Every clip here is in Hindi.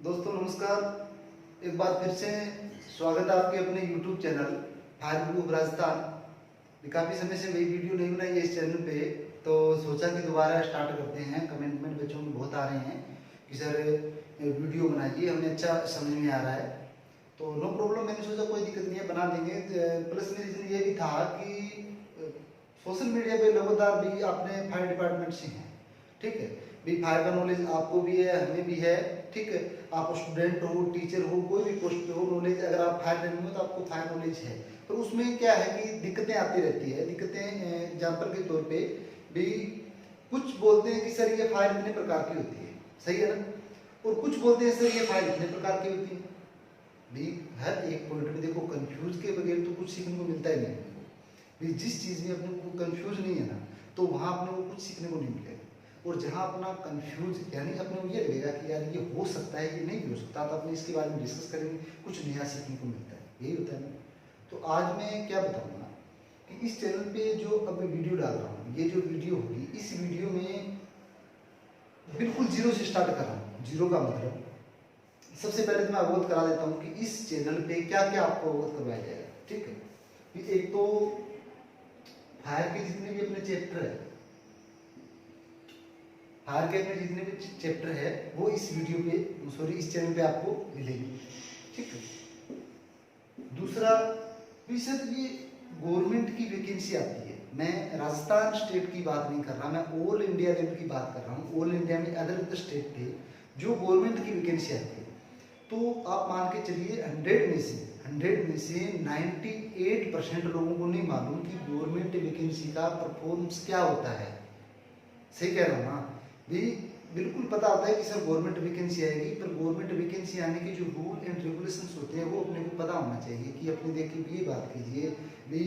दोस्तों नमस्कार। एक बार फिर से स्वागत है आपके अपने YouTube channel fire group Rajasthan. काफ़ी समय से वही वीडियो नहीं बनाई है इस चैनल पे, तो सोचा कि दोबारा स्टार्ट करते हैं। कमेंट बच्चों में बहुत आ रहे हैं कि सर वीडियो बनाइए, हमें अच्छा समझ में आ रहा है, तो नो प्रॉब्लम। मैंने सोचा कोई दिक्कत नहीं है, बना देंगे। प्लस में रीज़न ये भी था कि सोशल मीडिया पे लगातार भी अपने फायर डिपार्टमेंट से हैं, ठीक है भी। फायर का नॉलेज आपको भी है, हमें भी है, ठीक है। आप स्टूडेंट हो, टीचर हो, कोई भी पोस्ट पे हो, नॉलेज अगर आप फायर लाइन में हो तो आपको फायर नॉलेज है। तो उसमें क्या है कि दिक्कतें आती रहती है। दिक्कतें एग्जाम्पल के तौर पे भी कुछ बोलते हैं कि सर ये फायर इतने प्रकार की होती है, सही है ना, और कुछ बोलते हैं सर ये फायर इतने प्रकार की होती है। भी हर एक पॉइंट में देखो, कंफ्यूज के बगैर तो कुछ सीखने को मिलता ही नहीं भी। जिस चीज़ में अपने को कंफ्यूज नहीं है ना, तो वहाँ अपने को कुछ सीखने को नहीं मिलेगा। और जहाँ अपना कंफ्यूज यानी अपने को ये लगेगा कि यार ये हो सकता है, ये नहीं भी हो सकता, तो अपने इसके बारे में डिस्कस करेंगे, कुछ नया सीखने को मिलता है, यही होता है ना। तो आज मैं क्या बताऊँगा कि इस चैनल पे जो अब मैं वीडियो डाल रहा हूँ, ये जो वीडियो होगी, इस वीडियो में बिल्कुल जीरो से स्टार्ट कर रहा हूँ। जीरो का मतलब सबसे पहले तो मैं अवगत करा देता हूँ कि इस चैनल पे क्या क्या आपको अवगत करवाया जाएगा, ठीक है। एक तो फायर के जितने भी अपने चैप्टर है, फायर के अपने जितने भी चैप्टर है वो इस वीडियो पे इस चैनल पे आपको मिलेंगे, ठीक है। दूसरा विषय ये गवर्नमेंट की वैकेंसी आती है। मैं राजस्थान स्टेट की बात नहीं कर रहा, मैं ऑल इंडिया लेवल की बात कर रहा हूँ। ऑल इंडिया में अदर स्टेट पे जो गवर्नमेंट की वैकेंसी आती है, तो आप मान के चलिए 100 में से 98% लोगों को नहीं मालूम कि गवर्नमेंट वैकेंसी का परफॉर्मेंस क्या होता है। सही कह रहा हूँ ना भी। बिल्कुल पता होता है कि सर गवर्नमेंट वैकेंसी आएगी, पर गवर्नमेंट वैकेंसी आने के जो रूल एंड रेगुलेशंस होते हैं वो अपने को पता होना चाहिए। कि अपने देखिए ये बात कीजिए भी,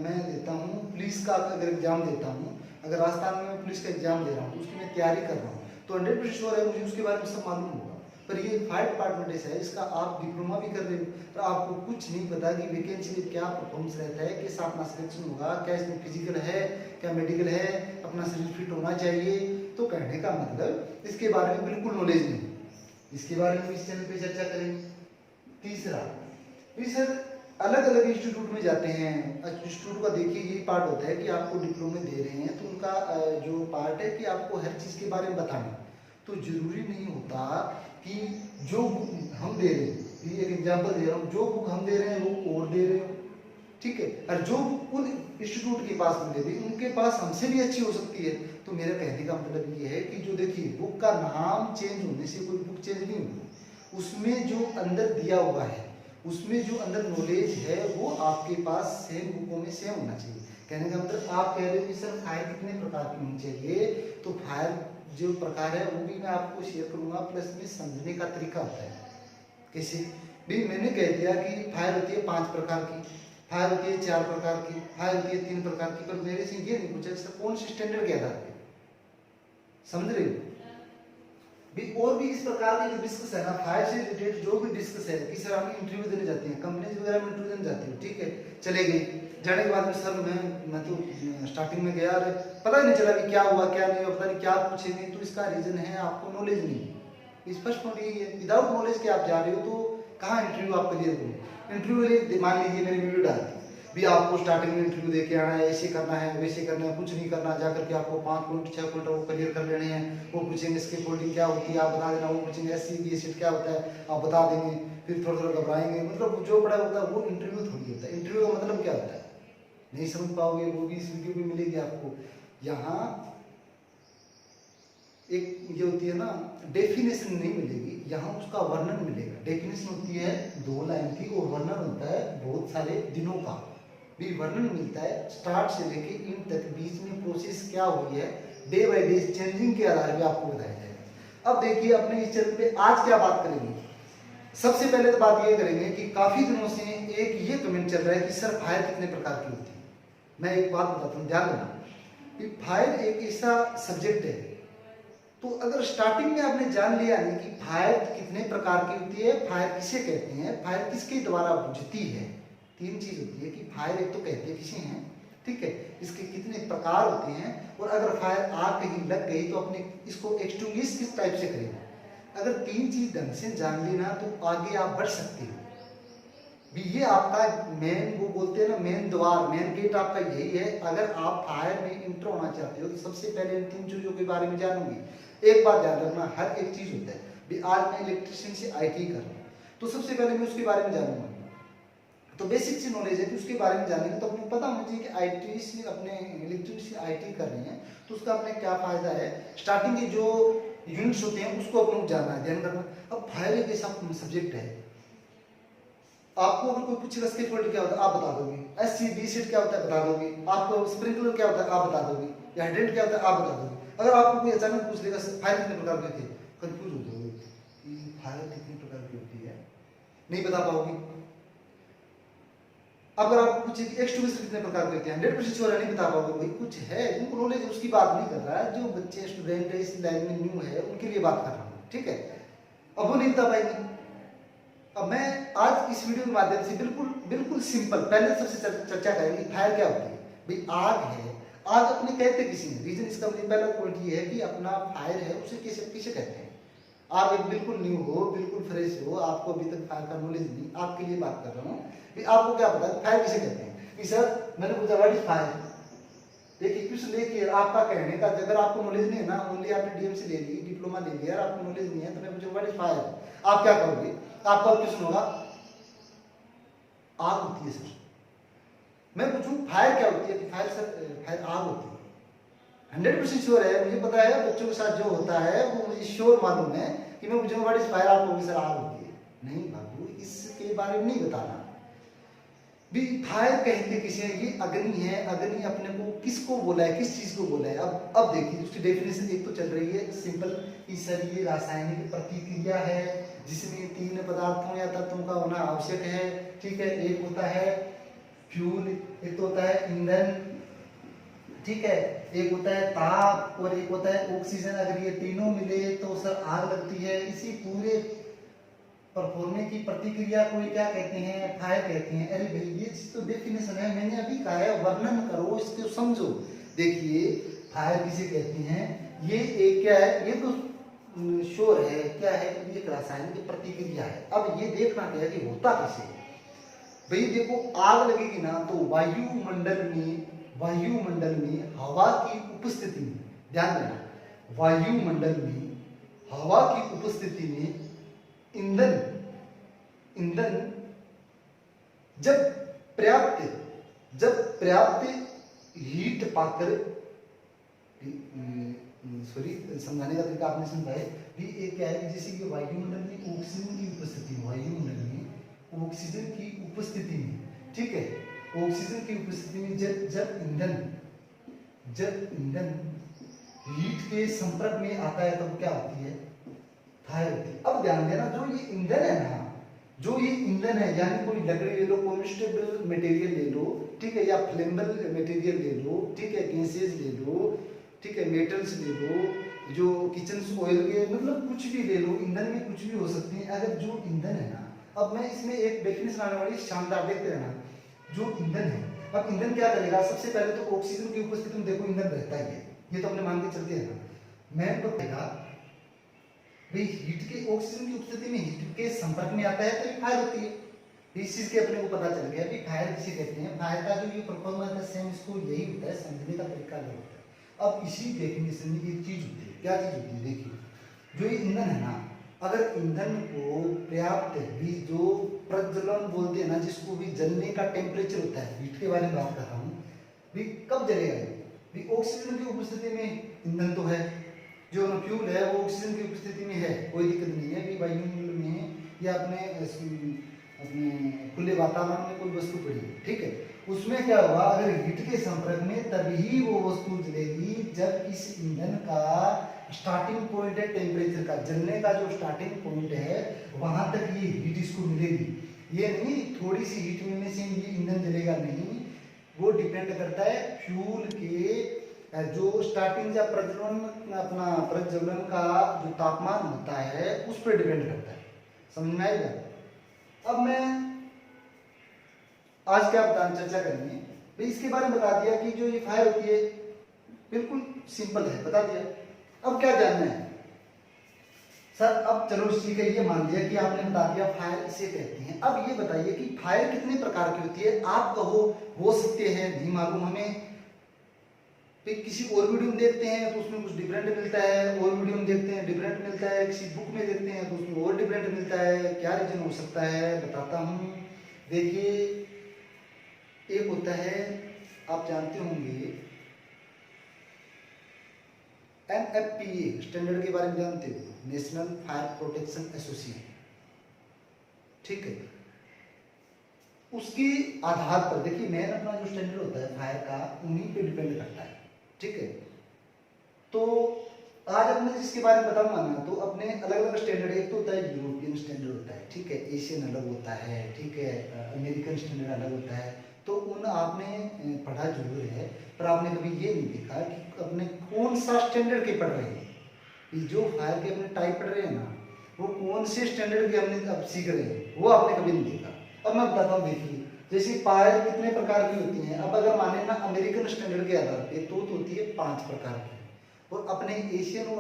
मैं देता हूँ पुलिस का, अगर एग्जाम देता हूँ, अगर राजस्थान में मैं पुलिस का एग्जाम दे रहा हूँ, उसकी मैं तैयारी कर रहा हूँ, तो 100% श्योर है मुझे उसके बारे में सब मालूम होगा। पर ये फायर डिपार्टमेंट ऐसा है, इसका आप डिप्लोमा भी कर रहे हो, पर आपको कुछ नहीं पता कि वैकेंसी में क्या परफॉर्मेंस रहता है, किस अपना सिलेक्शन होगा, क्या इसमें फिजिकल है, क्या मेडिकल है, अपना शरीर फिट होना चाहिए। तो कहने का मतलब इसके बारे में बिल्कुल नॉलेज नहीं। इसके बारे में इस चैनल पे चर्चा करेंगे। तीसरा भी सर अलग अलग इंस्टीट्यूट में जाते हैं, इंस्टीट्यूट का देखिए यही पार्ट होता है कि आपको डिप्लोमे दे रहे हैं, तो उनका जो पार्ट है कि आपको हर चीज़ के बारे में बताना। तो जरूरी नहीं होता कि जो बुक हम दे रहे हैं, एक एग्जाम्पल दे रहा हूँ, जो बुक हम दे रहे हैं वो और दे रहे हो, ठीक है, और जो बुक उन इंस्टीट्यूट के पास मिले भी उनके पास हमसे भी अच्छी हो सकती है। तो मेरा कहने का मतलब ये है कि जो देखिए बुक का नाम चेंज होने से कोई बुक चेंज नहीं होती, उसमें जो अंदर दिया हुआ है, उसमें जो अंदर नॉलेज है वो आपके पास सेम बुकों में सेम होना चाहिए। कहने का मतलब आप कह रहे हो कि सर फायर कितने प्रकार की होनी चाहिए, तो फायर जो प्रकार है वो भी मैं आपको शेयर करूंगा। प्लस में समझने का तरीका होता है कैसे भी। मैंने कह दिया कि फायर होती है 5 प्रकार की, फायर होती है 4 प्रकार की, फायर होती है 3 प्रकार की, पर मेरे से ये नहीं पूछा सर कौन से स्टैंडर्ड के आधार पे, समझ रहे हो भी। और भी इस प्रकार की जो डिस्कस है ना, फायर से रिलेटेड जो भी डिस्कस है कि सर हम इंटरव्यू देने जाते हैं, कंपनीज वगैरह में इंटरव्यू देने जाते हो, ठीक है, चले गए, जाने के बाद में सर मैं तो स्टार्टिंग में गया, अरे पता ही नहीं चला कि क्या हुआ क्या नहीं हुआ, पता नहीं क्या पूछेंगे। तो इसका रीजन है आपको नॉलेज नहीं। स्पष्ट पॉइंट यही है, विदाउट नॉलेज के आप जा रहे हो तो कहाँ इंटरव्यू आप क्लियर करोगे। इंटरव्यू मान लीजिए मैंने वीडियो डाल दी भी, आपको स्टार्टिंग में इंटरव्यू दे के आना है, ऐसे करना है, वैसे करना है, कुछ नहीं करना, जाकर के आपको 5 पॉइंट 6 पॉइंट वो क्लियर कर लेने हैं। वो पूछेंगे इसकी फोल्डिंग क्या होती है, आप बता देना। वो पूछेंगे एससी बी सीट क्या होता है, आप बता देंगे। फिर थोड़ा थोड़ा घबराएंगे, मतलब जो बड़ा होता है वो इंटरव्यू थोड़ी होता है। इंटरव्यू का मतलब क्या होता है नहीं समझ पाओगे, वो भी इस वीडियो में मिलेगी आपको। यहाँ एक ये होती है ना, डेफिनेशन नहीं मिलेगी, यहाँ उसका वर्णन मिलेगा। डेफिनेशन होती है 2 लाइन की और वर्णन होता है बहुत सारे दिनों का भी वर्णन मिलता है, स्टार्ट से लेके इन तक, बीच में प्रोसेस क्या हुई है, डे बाय डे चेंजिंग के आधार पे आपको बताया जाएगा। अब देखिए अपने इस चैनल पे आज क्या बात करेंगे। सबसे पहले तो बात ये करेंगे कि काफी दिनों से एक ये कमेंट चल रहा है कि सर फायर कितने प्रकार की होती है। मैं एक बात बताता हूँ, ध्यान देना कि फायर एक ऐसा सब्जेक्ट है, तो अगर स्टार्टिंग में आपने जान लिया नहीं कि फायर कितने प्रकार की होती है, फायर किसे कहते हैं, फायर किसके द्वारा बुझती है। 3 चीज होती है कि फायर एक तो कहते हैं किसे हैं, ठीक है, इसके कितने प्रकार होते हैं, और अगर फायर आग कहीं लग गई तो अपने इसको एक्सटिंग्विश किस टाइप से करेंगे। अगर 3 चीज ढंग से जान लेना तो आगे आप बढ़ सकते हो। भी ये आपका मेन, वो बोलते हैं ना मेन द्वार, मेन गेट आपका यही है। अगर आप फायर में इंटर होना चाहते हो तो सबसे पहले इन 3 चीजों के बारे में जानोगे। एक बात ध्यान रखना, हर एक चीज होता है। भी आज मैं इलेक्ट्रिशियन से आईटी कर रहा हूँ तो सबसे पहले मैं उसके बारे में जानूंगा। तो बेसिक सी नॉलेज है कि उसके बारे में जानेंगे तो अपने पता होना चाहिए कि आईटी से अपने इलेक्ट्रिशियन आईटी कर रहे हैं तो उसका अपने क्या फायदा है। स्टार्टिंग के जो यूनिट्स होते हैं उसको अपने जानना है, ध्यान करना। अब फायर एक ऐसा सब्जेक्ट है, आपको अगर कोई पूछेगा स्कैफोल्ड क्या होता है आप बता दोगे, एससी सेट क्या होता है बता दोगे, आपको स्प्रिंकलर क्या होता है आप बता दोगे, या हाइड्रेंट क्या होता है आप बता दोगे। अगर आपको कोई अचानक पूछ लेगा फायर कितने प्रकार के थे, कंफ्यूज हो जाओगे कि फायर कितने प्रकार की होती है, नहीं बता पाओगे। अगर आपको पूछे कि एक्सटिंग्विशर कितने प्रकार के होते हैं 100% श्योर नहीं बता पाओगे। भाई कुछ है जिनको नॉलेज, उसकी बात नहीं कर रहा है, जो बच्चे स्टूडेंट है इस लाइन में न्यू है उनके लिए बात कर रहा हूँ, ठीक है। अब वो नहीं बता पाएंगे। अब मैं आज इस वीडियो के माध्यम से बिल्कुल बिल्कुल सिंपल पहले सबसे चर्चा करेंगे फायर क्या होती है। भाई आग है, आग अपने कहते किसी ने, रीजन इसका पहला पॉइंट ये है कि अपना फायर है उसे किसे किसे कहते हैं। आप एक बिल्कुल न्यू हो, बिल्कुल फ्रेश हो, आपको अभी तक फायर का नॉलेज नहीं, आपके लिए बात कर रहा हूँ। आपको क्या पता है फायर किसे कहते हैं। कि सर मैंने पूछा व्हाट इज फायर, देखिए क्वेश्चन देखिए आपका कहने का, अगर आपको नॉलेज नहीं है ना, ओनली आपने डीएमसी ले ली, डिप्लोमा ले लिया, आपको नॉलेज नहीं है तो मैं पूछूं व्हाट इज फायर, आप क्या करोगे। आपका क्वेश्चन होगा आग होती है सर। मैं पूछूं फायर क्या होती है, फायर सर फायर आग होती है। 100% श्योर है, मुझे पता है बच्चों के साथ जो होता है वो मुझे श्योर मालूम है कि मैं पूछूंगा व्हाट इज फायर, आप कहोगे सर आग होती है। नहीं बाबू, इसके बारे में नहीं बताना। भी फायर कहते किसे है, ये अग्नि है। अग्नि अपने को किसको बोला है, किस चीज को बोला है। अब देखिए उसकी डेफिनेशन एक तो चल रही है सिंपल कि सर ये रासायनिक प्रतिक्रिया है जिसमें 3 पदार्थों या तत्वों का होना आवश्यक है, ठीक है। एक होता है फ्यूल, एक तो होता है ईंधन, ठीक है, एक होता है ताप और एक होता है ऑक्सीजन। अगर ये तीनों मिले तो सर आग लगती है। इसी पूरे परफॉर्मे की प्रतिक्रिया को क्या कहते हैं, फायर कहते हैं। अरे भाई ये चीज तो डेफिनेशन है, मैंने अभी कहा है, वर्णन करो इसको समझो। देखिए फायर किसे कहते हैं, ये एक क्या है, ये तो श्योर है क्या है, ये एक रासायनिक प्रतिक्रिया है। अब ये देखना क्या है कि होता कैसे। भाई देखो आग लगेगी ना तो वायुमंडल में हवा की उपस्थिति में, ध्यान देना, वायुमंडल में हवा की उपस्थिति में ईंधन जब पर्याप्त हीट पाकर, सॉरी समझाने का तरीका आपने समझा है कि एक क्या है कि जैसे कि वायुमंडल में ऑक्सीजन की उपस्थिति, वायुमंडल में ऑक्सीजन की उपस्थिति में, ठीक है, ऑक्सीजन की उपस्थिति में जब ईंधन हीट के संपर्क में आता है तब क्या होती है, फायर होती है। अब ध्यान देना, जो ये ईंधन है ना, जो ये ईंधन है, यानी कोई लकड़ी ले लो, कॉम्बस्टेबल मटेरियल ले लो, ठीक है, या फ्लेमेबल मटेरियल ले लो, ठीक है, गैसेज ले लो, ठीक है, मेटल्स ले लो, जो किचन ऑयल के, मतलब कुछ भी ले लो, ईंधन में कुछ भी हो सकती है। अगर जो ईंधन है ना, अब मैं इसमें एक डेफिनेशन आने वाली शानदार, देखते रहना। जो ईंधन है, अब ईंधन क्या करेगा, सबसे पहले तो ऑक्सीजन की उपस्थिति में देखो ईंधन रहता ही है, ये तो अपने मान के चलते हैं ना। मैं तो कहेगा भाई हीट के, ऑक्सीजन की उपस्थिति में हीट के संपर्क में आता है तो ये फायर होती है। इस चीज के अपने को पता चल गया कि फायर किसे कहते हैं। फायर का जो ये परफॉर्मेंस है सेम इसको यही होता है, समझने का तरीका यही होता है। अब इसी डेफिनेशन में एक चीज होती है, क्या चीज होती है, देखिए जो ये ईंधन है ना, अगर ईंधन को पर्याप्त भी, जो प्रज्वलन बोलते हैं ना, जिसको भी जलने का टेम्परेचर होता है, हीट के बारे में बात कर रहा हूँ, भी कब जलेगा भी ऑक्सीजन की उपस्थिति में ईंधन तो है, जो फ्यूल है वो ऑक्सीजन की उपस्थिति में है, कोई दिक्कत नहीं है कि वायुमंडल में या अपने खुले वातावरण में कोई वस्तु पड़ी है, ठीक है, उसमें क्या हुआ, अगर हीट के संपर्क में तभी वो वस्तु जलेगी जब इस ईंधन का स्टार्टिंग पॉइंट है टेम्परेचर का, जलने का जो स्टार्टिंग पॉइंट है वहां तक ये हीट इसको मिलेगी। ये नहीं थोड़ी सी हीट मिलने से ये ईंधन जलेगा, नहीं, वो डिपेंड करता है फ्यूल के जो स्टार्टिंग या प्रज्वलन का जो तापमान होता है उस पर डिपेंड करता है। समझ में आएगा। अब मैं आज क्या बताना चर्चा करेंगे, भाई इसके बारे में बता दिया कि जो ये फायर होती है बिल्कुल सिंपल है, बता दिया। अब क्या जानना है, सर अब चलो ठीक है, ये मान लिया कि आपने बता दिया फायर इसे कहते हैं। अब ये बताइए कि फायर कितने प्रकार की होती है, आप कहो हो सकते हैं नहीं मालूम हमें, फिर किसी और वीडियो में देखते हैं तो उसमें कुछ डिफरेंट मिलता है, और वीडियो में देखते हैं डिफरेंट मिलता है, किसी बुक में देखते हैं तो उसमें और डिफरेंट मिलता है। क्या रीजन हो सकता है बताता हूँ। देखिए एक होता है, आप जानते होंगे NFPA स्टैंडर्ड के बारे में जानते हो, नेशनल फायर प्रोटेक्शन एसोसिएशन, ठीक है। उसके आधार पर देखिए मेन अपना जो स्टैंडर्ड होता है फायर का उन्हीं पे डिपेंड करता है, ठीक है। तो आज अपने जिसके बारे में बताऊंगा ना, तो अपने अलग अलग स्टैंडर्ड, एक तो होता है यूरोपियन स्टैंडर्ड होता है, ठीक है, एशियन अलग होता है, ठीक है, अमेरिकन स्टैंडर्ड अलग होता है। तो उन आपने पढ़ा जरूर है, पर आपने कभी ये नहीं देखा कि अपने कौन सा स्टैंडर्ड के पढ़ रहे हैं। ये जो फायर के अपने टाइप पढ़ रहे हैं ना, वो कौन से स्टैंडर्ड के हमने अब सीख रहे हैं, वो आपने कभी नहीं देखा। अब मैं बताता हूँ, देखिए जैसे फायर कितने प्रकार की होती हैं। अब अगर माने ना अमेरिकन स्टैंडर्ड के आधार पे तो होती है 5 प्रकार की, और अपने एशियन और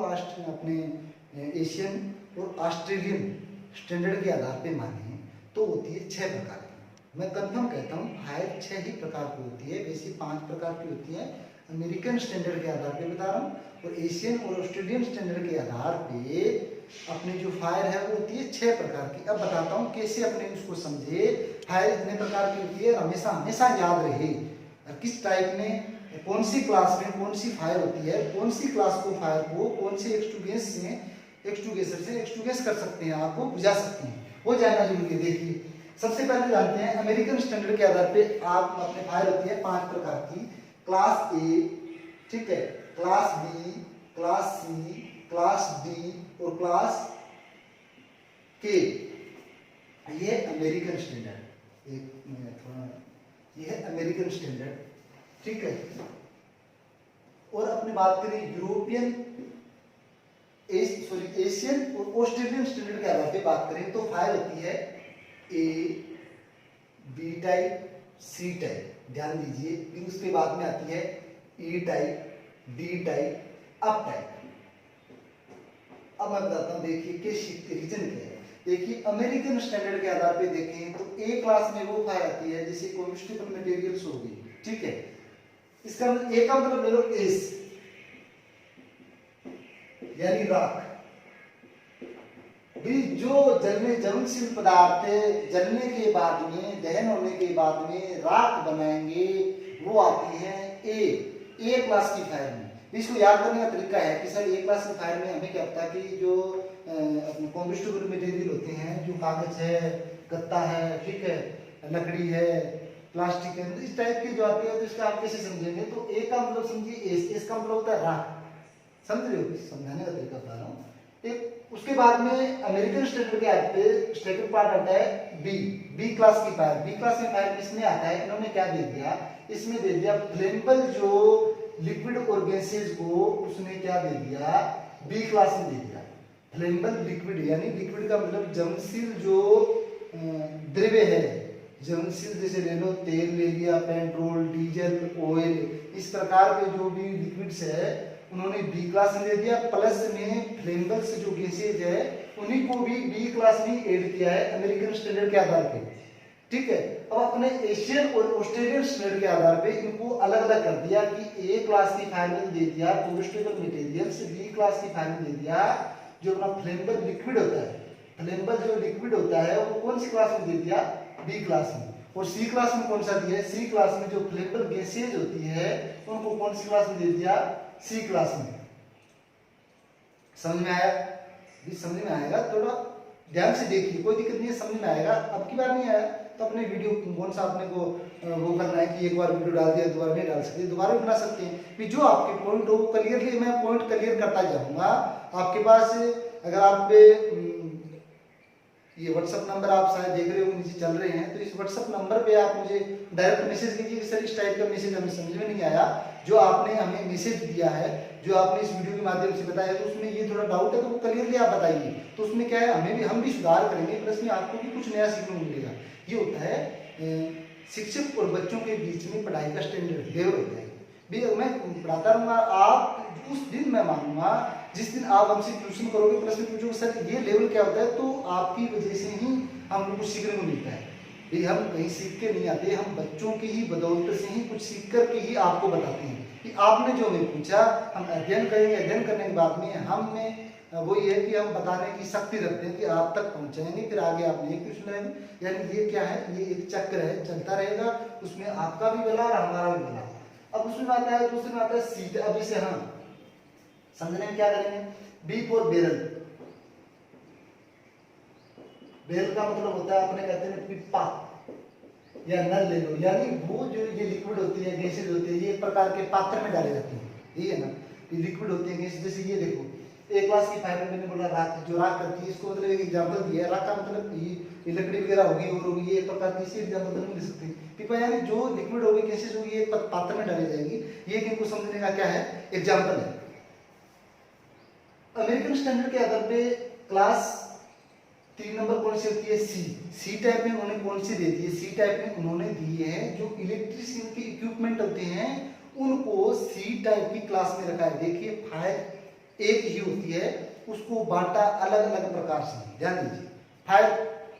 ऑस्ट्रेलियन स्टैंडर्ड के आधार पे माने तो होती है 6 प्रकार की। मैं कंफर्म कहता हूँ फायर 6 ही प्रकार की होती है, वैसे 5 प्रकार की होती है। अमेरिकन स्टैंडर्ड के आधार पे बता रहा हूँ, और एशियन और ऑस्ट्रेलियन स्टैंडर्ड के आधार पे अपने जो फायर है वो होती है 6 प्रकार की। अब बताता हूँ कैसे अपने उसको समझे। फायर इतने प्रकार की होती है, हमेशा हमेशा याद रहे किस टाइप में, कौन सी क्लास में कौन सी फायर होती है, कौन सी क्लास को फायर को कौन से एक्सटूगेसर से एक्सटूगेस कर सकते हैं, आपको बुझा सकते हैं, वो जानना जरूरी है। देखिए सबसे पहले जानते हैं अमेरिकन स्टैंडर्ड के आधार पे आप अपने फायर होती है 5 प्रकार की। क्लास ए, ठीक है, class B, class C, class D और क्लास के। ये अमेरिकन स्टैंडर्ड, ये है अमेरिकन स्टैंडर्ड, ठीक है। और अपनी बात करें यूरोपियन एशियन और ऑस्ट्रेलियन स्टैंडर्ड के आधार पे बात करें तो फायर होती है A, B type, C type, ध्यान दीजिए। फिर उसके बाद में आती है E type, D type, up type. अब मैं बताता हूँ, देखिए कि रीजन क्या है। देखिए अमेरिकन स्टैंडर्ड के आधार पे देखें तो ए क्लास में वो फायर आती है जैसे कॉम्बस्टिबल मटेरियल्स हो गई, ठीक है। इसका ए का मतलब ले लो एस, यानी राख। भी जो ज्वलनशील पदार्थ जलने के बाद में, दहन होने के बाद में राख बनाएंगे, वो आती है ए क्लास की फायर में। इसको याद करने का तरीका है कि सर ए क्लास की फायर में हमें क्या पता कि जो अपने कॉम्बस्टिबल मटेरियल होते हैं, जो कागज है, गत्ता है, ठीक है, लकड़ी है, प्लास्टिक है, इस टाइप के जो आते हैं, तो इसका आप कैसे समझेंगे। तो ए का मतलब समझिए एस का मतलब होता है राख, समझ रहे हो, समझाने का तरीका बता रहा हूँ। एक उसके बाद में अमेरिकन स्टैंडर्ड के आधार पे सेकंड पार्ट आता है बी क्लास की फायर। बी क्लास की फायर किसमें आता है, इन्होंने क्या दे दिया, इसमें दे दिया फ्लेमेबल जो लिक्विड और गैसेज को, उसने क्या दे दिया, बी क्लास में दे दिया। फ्लेमेबल लिक्विड यानी लिक्विड का मतलब ज्वलनशील जो द्रव्य है, ज्वलनशील जैसे ले लो तेल ले लिया, पेट्रोल, डीजल, ऑयल, इस प्रकार के जो भी लिक्विड्स है उन्होंने बी क्लास में दे दिया। प्लस में फ्लेमेबल्स जो गैसेज है उन्हीं को भी बी क्लास में ऐड किया है अमेरिकन स्टैंडर्ड के आधार पे, ठीक है। अब अपने एशियन और ऑस्ट्रेलियन स्टैंडर्ड के आधार पे इनको अलग अलग कर दिया कि ए क्लास की फायर में दे दिया कॉम्बस्टिबल मटेरियल्स, बी क्लास की फायर में दे दिया जो अपना फ्लेमेबल लिक्विड होता है। फ्लेमेबल जो लिक्विड होता है वो कौन सी क्लास में दे दिया, बी क्लास में। और सी क्लास में कौन सा दिया है, सी क्लास में जो फ्लेमेबल गैसेज होती है उनको कौन सी क्लास में दे दिया, सी क्लास में। समझ में आया, भी समझ में आएगा, थोड़ा ध्यान से देखिए, कोई दिक्कत नहीं है, समझ में आएगा। अब की बार नहीं आया तो अपने वीडियो कौन सा अपने को वो करना है कि एक बार वीडियो डाल दिया दोबारा नहीं डाल सकते, दोबारा बना सकते हैं। भी जो आपके पॉइंट हो क्लियरली मैं पॉइंट क्लियर करता जाऊंगा आपके पास। अगर आप ये व्हाट्सएप नंबर आप शायद देख रहे हो नीचे चल रहे हैं, तो इस व्हाट्सएप नंबर पे आप मुझे डायरेक्ट मैसेज कीजिए कि सर इस टाइप का मैसेज हमें समझ में नहीं आया, जो आपने हमें मैसेज दिया है, जो आपने इस वीडियो के माध्यम से बताया, तो उसमें ये थोड़ा डाउट है तो वो क्लियरली आप बताइए। तो उसमें क्या है, हम भी सुधार करेंगे, प्लस में आपको भी कुछ नया सीखने को मिलेगा। ये होता है शिक्षक और बच्चों के बीच में पढ़ाई का स्टैंडर्ड लेवल होता है। भी मैं पढ़ाता रहूँगा, आप उस दिन मैं मानूंगा जिस दिन आप हमसे ट्यूशन करोगे, प्लस में पूछोगे सर ये लेवल क्या होता है, तो आपकी वजह से ही हमको कुछ सीखने को मिलता है। ये हम कहीं सीख के नहीं आते, हम बच्चों की ही बदौलत से ही कुछ सीख करके ही आपको बताते हैं कि आपने जो हमें पूछा हम अध्ययन करेंगे, अध्ययन करने के बाद में हमें वो ये है कि हम बताने की शक्ति रखते हैं कि आप तक पहुंचाएंगे, फिर आगे आप ये क्वेश्चन लाएंगे। यानी ये क्या है, ये एक चक्र है, चलता रहेगा, उसमें आपका भी भला और हमारा भी भला। अब उसमें आता है, दूसरे में आता है सीट। अब इसे हम समझने में क्या करेंगे, बी फॉर बेरल। बेरल का मतलब होता है, अपने कहते हैं पिप्पा या नल ले लो, यानी वो जो ये लिक्विड होती है, गैसेज होती है, ये एक प्रकार के पात्र में डाले जाते हैं, ये है ना, ये लिक्विड होती है गैस। जैसे ये देखो, एक क्लास की फाइबर मैंने बोला राख, जो राख करती है, इसको मतलब एक एग्जांपल दिया है, राख का मतलब ये लकड़ी वगैरह होगी और होगी, ये एक प्रकार की इसी एग्जांपल नहीं ले सकते। पिपा यानी जो लिक्विड होगी, गैसेज होगी, एक पात्र में डाली जाएगी, ये इनको समझने का क्या है, एग्जांपल है। अमेरिकन स्टैंडर्ड के आधार पे क्लास 3 नंबर कौन सी होती है, सी टाइप में उन्होंने कौन सी दी है, सी टाइप में उन्होंने दी है जो इलेक्ट्रिशियन के इक्विपमेंट होते हैं उनको सी टाइप की क्लास में रखा है। देखिए फायर एक ही होती है, उसको बांटा अलग अलग प्रकार से, ध्यान दीजिए, फायर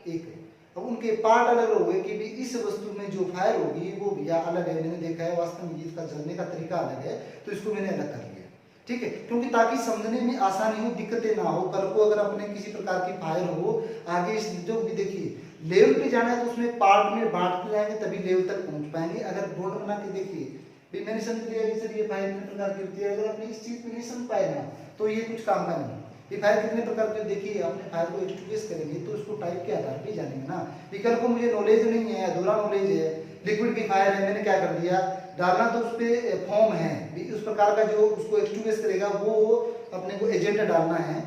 एक है, अब उनके पार्ट अलग हो गए कि भी इस वस्तु में जो फायर होगी वो भैया अलग है, मैंने देखा है वास्तव में इसका जलने का तरीका अलग है, तो इसको मैंने अलग कर लिया, ठीक है, क्योंकि ताकि समझने में आसानी हो, दिक्कतें ना हो, कल को अगर अपने किसी प्रकार की फायर हो आगे इस जो भी देखिए लेवल पे जाना है तो उसमें पार्ट में बांटते जाएंगे तभी लेवल तक पहुंच पाएंगे। अगर बोर्ड बना के देखिए मैंने समझ लिया कि सर ये फायर कितने प्रकार की होती है, अगर अपने इस चीज को नहीं समझ पाए ना तो ये कुछ काम का नहीं। ये फायर कितने प्रकार के, देखिए अपने फायर को एक्सट्रीब्यूट करेंगे तो उसको टाइप के आधार पे जानेंगे ना, विकल्प को मुझे नॉलेज नहीं है, अधूरा नॉलेज है, लिक्विड की फायर है, मैंने क्या कर दिया डालना, तो उस पे फॉर्म है, उस प्रकार का जो उसको एक्सट्रीब्यूट करेगा वो अपने को एजेंट डालना है।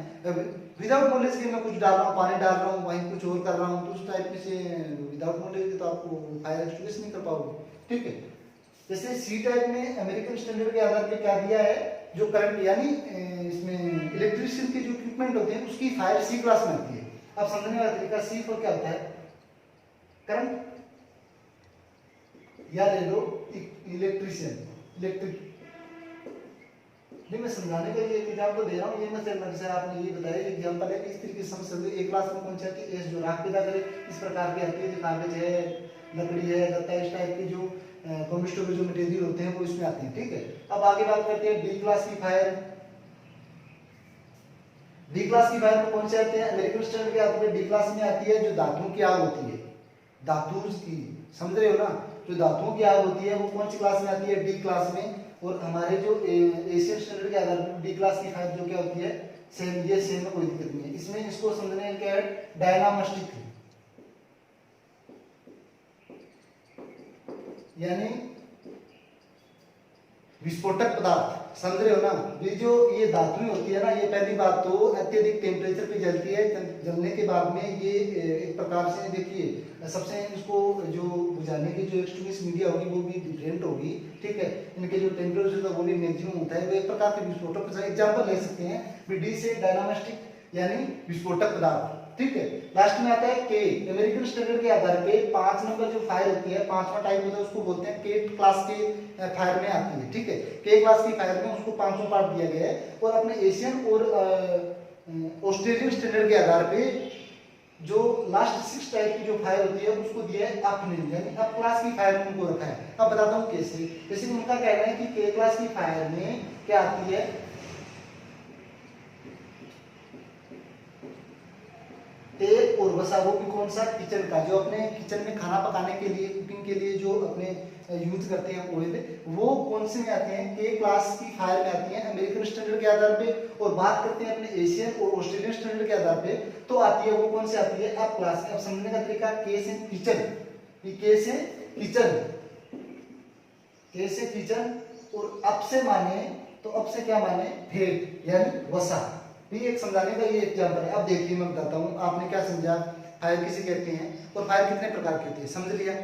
विदाउट नॉलेज के मैं कुछ डाल रहा हूँ, पानी डाल रहा हूँ, वहीं कुछ और कर रहा हूँ, तो उस टाइप में से विदाउट नॉलेज के तो आपको फायर एक्सट्रीब्यूट नहीं कर पाओगे, ठीक है। जैसे सी टाइप में अमेरिकन स्टैंडर्ड के आधार पे क्या दिया है, जो करंट यानी इसमें इलेक्ट्रिशियन के जो इक्विपमेंट होते हैं उसकी फायर सी क्लास में आती है। अब समझने वाला तरीका, सी फॉर क्या होता है, करंट, या ले लो इलेक्ट्रिशियन, इलेक्ट्रिक, नहीं मैं समझाने के लिए एग्जाम्पल दे रहा हूँ, ये मैं सर आपने ये बताया एग्जाम्पल है, इस तरीके से समझ सकते हो। एक क्लास में कौन सा कि एस जो राख पैदा करे इस प्रकार की आती है, जो कागज है, लकड़ी है, गत्ता, इस टाइप के जो कम्बस्टेबल जो मटेरियल होते हैं वो इसमें आते हैं, ठीक है। अब आगे बात करते हैं डी क्लास की फायर। डी क्लास की फायर में कौन से आते हैं, अमेरिकन स्टैंडर्ड के आधार पर डी क्लास में आती है जो धातुओं की आग होती है, धातु की, समझ रहे हो ना, जो धातुओं की आग होती है वो कौन सी क्लास में आती है, डी क्लास में। और हमारे जो एशियन स्टैंडर्ड के आधार पर डी क्लास की फायर जो क्या होती है, सेम, ये सेम में कोई दिक्कत नहीं है। इसमें इसको समझने का क्या है, डायनामिस्टिक, यानी विस्फोटक पदार्थ, समझ रहे हो ना। ये जो ये धातुएं होती है ना, ये पहली बात तो अत्यधिक टेम्परेचर पे जलती है, जलने के बाद में ये एक प्रकार से देखिए सबसे इसको जो बुझाने की जो एक्सट्रीमिस्ट मीडिया होगी वो भी डिफरेंट होगी, ठीक है, इनके जो टेम्परेचर का वो भी मैक्सिमम होता है, वो एक प्रकार के विस्फोटक का एग्जाम्पल ले सकते हैं। डी से डायनामिस्टिक यानी विस्फोटक पदार्थ, ठीक है। लास्ट में आता है के, अमेरिकन स्टैंडर्ड के आधार पे 5 नंबर जो फायर होती है, 5वां टाइप होता है, उसको बोलते हैं के क्लास के फायर में आती है, ठीक है। के क्लास की फायर में उसको 5वां पार्ट दिया गया है। और अपने एशियन और ऑस्ट्रेलियन स्टैंडर्ड के आधार पे जो लास्ट 6 टाइप की जो फायर होती है उसको दिया है अप ने, यानी अप क्लास की फायर में उनको रखा है। अब बताता हूँ कैसे। जैसे उनका कहना है कि के क्लास की फायर में क्या आती है, तेल और वसा, वो भी कौन सा, किचन का, जो अपने किचन में खाना पकाने के लिए, कुकिंग के लिए जो अपने यूज करते हैं ऑयल, वो कौन से में आते हैं, के क्लास की फायर में आती हैं अमेरिकन स्टैंडर्ड के आधार पे। और बात करते हैं अपने एशियन और ऑस्ट्रेलियन स्टैंडर्ड के आधार पे, तो आती है वो कौन से आती है, अप क्लास में। अब समझने का तरीका, के से किचन, के से किचन, के से किचन, और अप से माने तो अप से क्या माने, फेट यानी वसा, ये एक समझाने का ये एग्जांपल है। अब देखिए मैं बताता हूँ, आपने क्या समझा, फायर किसे कहते हैं और फायर कितने प्रकार की होती है, समझ लिया।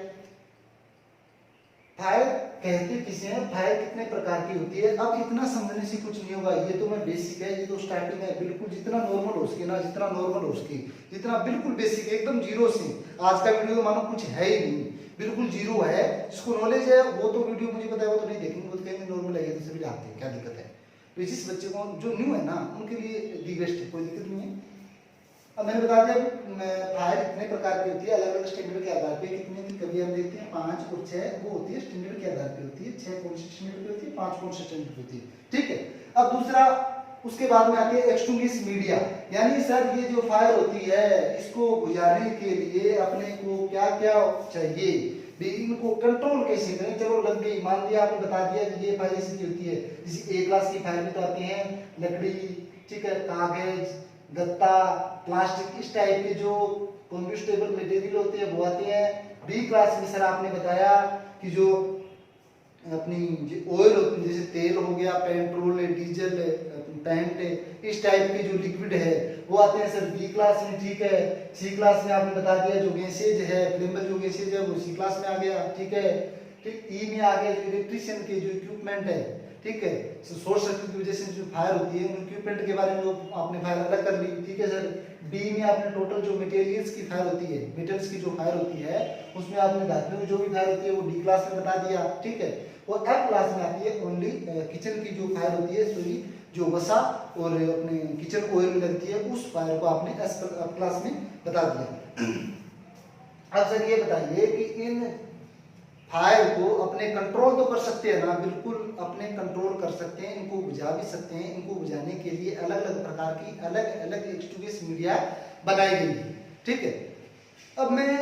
फायर कहते किसे हैं, फायर कितने प्रकार की होती है। अब इतना समझने से कुछ नहीं होगा, ये तो मैं बेसिक है, ये तो स्टार्टिंग है, बिल्कुल जितना नॉर्मल हो सके ना, जितना नॉर्मल हो सके, जितना बिल्कुल बेसिक है, एकदम जीरो से। आज का वीडियो मानो कुछ है ही नहीं, बिल्कुल जीरो है। जिसको नॉलेज है वो तो वीडियो मुझे पता है वो तो नहीं देखेंगे, वो तो कहेंगे नॉर्मल है, ये तो सभी जानते हैं, क्या दिक्कत है। तो जिस बच्चे को जो न्यू है ना उनके लिए दी बेस्ट है, कोई दिक्कत नहीं है। अब मैंने बता दिया फायर इतने प्रकार की होती है अलग अलग स्टैंडर्ड के आधार पे। कितने की कभी हम देखते हैं 5 और 6 वो होती है स्टैंडर्ड के आधार पे होती है, 6 कौन से स्टैंडर्ड पे होती है, 5 कौन से स्टैंडर्ड पे होती है, ठीक है। अब दूसरा उसके बाद में आती है एक्सटिंग्विश मीडिया, यानी सर ये जो फायर होती है इसको बुझाने के लिए अपने को क्या क्या चाहिए, इनको कंट्रोल कैसे करें। चलो लग गई, मान लिया आपने बता दिया कि ये फायर ऐसी होती है, जैसे ए क्लास की फायर में तो आती है लकड़ी, ठीक है, कागज, गत्ता, प्लास्टिक, इस टाइप के जो कॉम्बस्टेबल मटेरियल होते हैं वो आते हैं। बी क्लास में सर आपने बताया कि जो अपनी ऑयल होती है, जैसे तेल हो गया, पेट्रोल है, डीजल है, पेंट है, इस टाइप के जो लिक्विड है वो आते हैं सर बी क्लास में, ठीक है। सी क्लास में आपने बता दिया जो गैसेज है, फ्लेमेबल जो गैसेज है वो सी क्लास में आ गया, ठीक है। ठीक, ई में आ गया जो इलेक्ट्रिशियन के जो इक्विपमेंट है, ठीक है, शॉर्ट सर्किट की वजह से जो फायर होती है उन इक्विपमेंट के बारे में आपने फायर अलग कर ली, ठीक है सर। डी में आपने टोटल जो मटेरियल्स की फायर होती है, मेटल्स की जो फायर होती है उसमें आपने धातुओं की जो भी फायर होती है वो डी क्लास में बता दिया, ठीक है। और एफ क्लास में आती है ओनली किचन की जो फायर होती है, सॉरी जो वसा और अपने किचन ऑयल में लगती है उस फायर को आपने एस क्लास में बता दिया। अब सर ये बताइए कि इन फायर को अपने कंट्रोल तो कर सकते हैं ना, बिल्कुल अपने कंट्रोल कर सकते हैं, इनको बुझा भी सकते हैं। इनको बुझाने के लिए अलग अलग प्रकार की अलग अलग एक्सटिंग्विश मीडिया बनाई गई है, ठीक है। अब मैं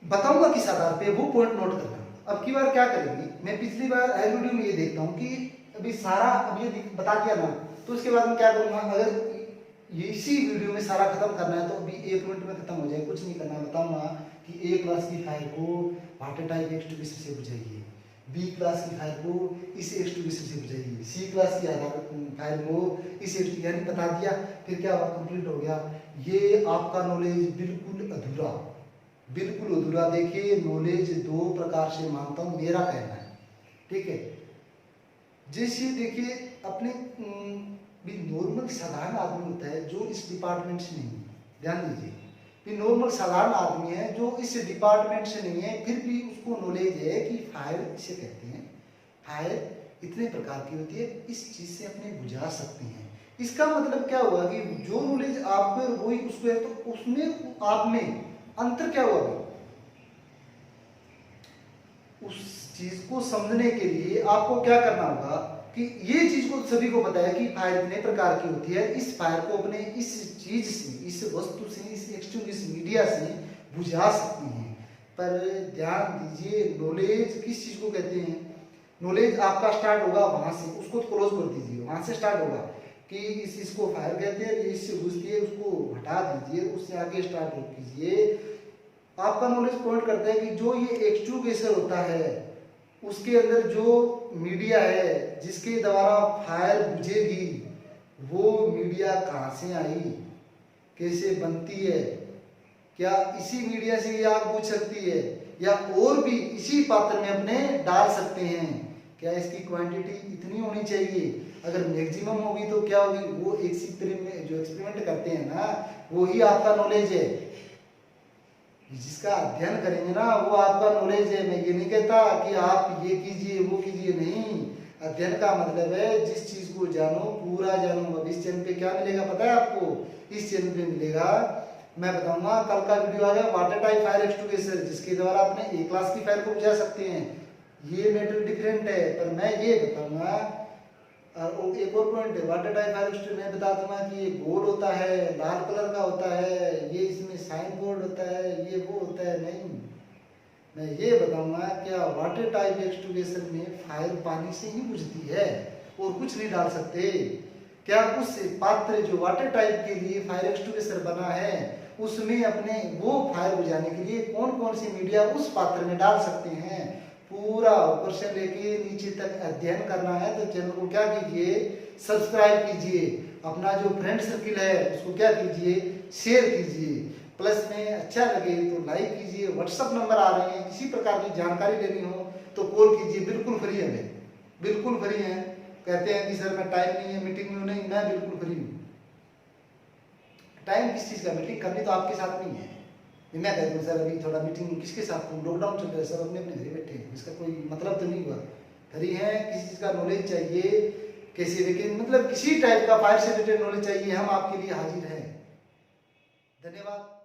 बताऊंगा किस आधार पे, वो पॉइंट नोट करना। अब की बार क्या करेंगे, मैं पिछली बार हर वीडियो में ये देखता हूँ कि अभी सारा अब ये बता दिया ना, तो उसके बाद मैं क्या करूंगा, अगर इसी वीडियो में सारा खत्म करना है तो अभी 1 मिनट में खत्म हो जाए, कुछ नहीं करना। बताऊंगा कि ए क्लास की फायर को वाटर टाइप एक्सटिंग्विशर से बुझाइए, बी क्लास की फायर को इस एक्सटिंग्विशर से बुझाइए, सी क्लास की फायर को इस यानी बता दिया। फिर क्या हुआ, कंप्लीट हो गया। ये आपका नॉलेज बिल्कुल अधूरा, बिल्कुल अधूरा। देखिए नॉलेज 2 प्रकार से मानता हूँ, मेरा कहना है, ठीक है। जैसे देखिए अपने भी नॉर्मल साधारण आदमी होता है जो इस डिपार्टमेंट से नहीं है, ध्यान दीजिए, भी नॉर्मल साधारण आदमी है जो इस डिपार्टमेंट से नहीं है, फिर भी उसको नॉलेज है कि फायर इसे कहते हैं, फायर इतने प्रकार की होती है, इस चीज से अपने बुझा सकते हैं। इसका मतलब क्या हुआ कि जो नॉलेज आपको वही उसको है, तो उसमें आप में अंतर क्या हुआ, उस चीज को समझने के लिए आपको क्या करना होगा कि ये चीज को सभी को पता है कि फायर इतने प्रकार की होती है, इस फायर को अपने इस चीज से, इस वस्तु से, इस एक्सटिंग्विश मीडिया से बुझा सकते हैं। पर ध्यान दीजिए नॉलेज किस चीज को कहते हैं, नॉलेज आपका स्टार्ट होगा वहां से, उसको क्लोज कर दीजिए, वहां से स्टार्ट होगा कि इस चीज को फायर कहते हैं, ये इससे घुसती है, उसको हटा दीजिए, उससे आगे स्टार्ट कीजिए। आपका नॉलेज पॉइंट करता है कि जो ये एक्सटिंग्विशर होता है उसके अंदर जो मीडिया है जिसके द्वारा फायर बुझेगी, वो मीडिया कहाँ से आई, कैसे बनती है, क्या इसी मीडिया से ये आग बुझ सकती है या और भी इसी पात्र में अपने डाल सकते हैं, क्या इसकी क्वांटिटी इतनी होनी चाहिए, अगर मैक्सिमम होगी तो क्या होगी, वो में जो एक्सपेरिमेंट करते हैं ना वही आपका नॉलेज है, जिसका अध्ययन करेंगे ना वो आपका नॉलेज है। मैं ये नहीं कहता कि आप ये कीजिए वो कीजिए, नहीं, अध्ययन का मतलब है जिस चीज को जानो पूरा जानो। अब इस चैनल पे क्या मिलेगा पता है आपको, इस चैनल पे मिलेगा, मैं बताऊंगा, कल का वीडियो आ गया वाटर टाइप फायर एक्सटिंग्विशर, जिसके द्वारा अपने ए क्लास की फायर को बुझा सकते हैं। ये मैटर डिफरेंट है, पर मैं ये बताऊंगा। और एक और पॉइंट है, वाटर टाइप फायर एक्सटिंग्विशर मैं बता दूंगा कि ये गोल होता है, लाल कलर का होता है, ये इसमें साइन बोर्ड होता है, ये वो होता है, नहीं, मैं ये बताऊंगा क्या वाटर टाइप एक्सटिंग्विशर में फायर पानी से ही बुझती है और कुछ नहीं डाल सकते। क्या उस पात्र जो वाटर टाइप के लिए फायर एक्सटिंग्विशर बना है उसमें अपने वो फायर बुझाने के लिए कौन कौन सी मीडिया उस पात्र में डाल सकते हैं, पूरा ऊपर से लेके नीचे तक अध्ययन करना है तो चैनल को क्या कीजिए, सब्सक्राइब कीजिए, अपना जो फ्रेंड सर्किल है उसको क्या कीजिए, शेयर कीजिए, प्लस में अच्छा लगे तो लाइक कीजिए। व्हाट्सएप नंबर आ रहे हैं, किसी प्रकार की जानकारी लेनी हो तो कॉल कीजिए, बिल्कुल फ्री है, बिल्कुल फ्री है। कहते हैं कि सर मैं टाइम नहीं है, मीटिंग में नहीं, मैं बिल्कुल फ्री हूँ। टाइम किस चीज का, मीटिंग करनी तो आपके साथ नहीं है। मैं कहता हूँ सर अभी थोड़ा मीटिंग किसके साथ, लॉकडाउन चल रहा है, सब अपने अपने घर बैठे हैं, इसका कोई मतलब तो नहीं हुआ। फ्री है, किसी चीज का नॉलेज चाहिए कैसे वैकेंसी, मतलब किसी टाइप का फायर से रिलेटेड नॉलेज चाहिए, हम आपके लिए हाजिर हैं। धन्यवाद।